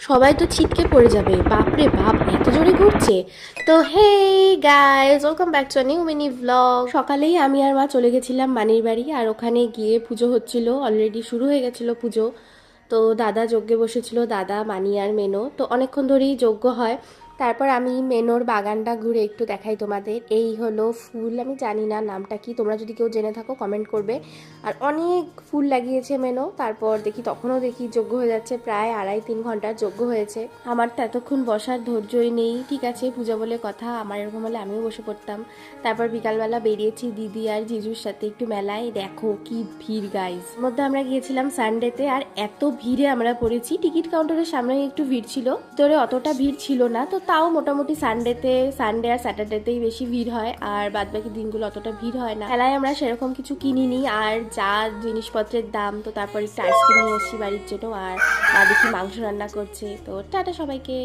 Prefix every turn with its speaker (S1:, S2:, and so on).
S1: সবাই তো ছিটকে পড়ে যাবে, বাপরে বাপ এত জোরে ঘুরছে। তো hey guys, welcome back to new mini vlog. সকালেই আমি আর মা চলে গেছিলাম মানির বাড়ি, আর ওখানে গিয়ে পুজো হচ্ছিল, অলরেডি শুরু হয়ে গেছিলো পুজো। তো দাদা যজ্ঞে বসেছিল, দাদা, মানি আর মেনো। তো অনেকক্ষণ ধরেই যজ্ঞ হয়। তারপর আমি মেনোর বাগানটা ঘুরে একটু দেখাই তোমাদের। এই হলো ফুল, আমি জানি না নামটা কি, তোমরা যদি কেউ জেনে থাকো কমেন্ট করবে। আর অনেক ফুল লাগিয়েছে মেনো। তারপর দেখি, তখনও দেখি যজ্ঞ হয়ে যাচ্ছে, প্রায় 2.5-3 ঘন্টার যজ্ঞ হয়েছে। আমার তো এতক্ষণ বসার ধৈর্যই নেই। ঠিক আছে, পূজা বলে কথা, আমার এরকম হলে আমিও বসে পড়তাম। তারপর বিকালবেলা বেরিয়েছি দিদি আর জিজুর সাথে একটু মেলায়। দেখো কি ভিড় গাইস। মধ্যে আমরা গিয়েছিলাম সানডেতে, আর এত ভিড়ে আমরা পড়েছি। টিকিট কাউন্টারের সামনে একটু ভিড় ছিল, তোরে অতটা ভিড় ছিল না। তো তাও মোটামুটি সানডে আর স্যাটারডেতেই বেশি ভিড় হয়, আর বাদবাকি দিনগুলো অতটা ভিড় হয় না। মেলায় আমরা সেরকম কিছু কিনিনি, আর যা জিনিসপত্রের দাম। তো তারপর একটু আইসক্রিম নিয়ে এসেছি বাড়ির জন্য, আর মা দেখি মাংস রান্না করছে। তো টাটা সবাইকে।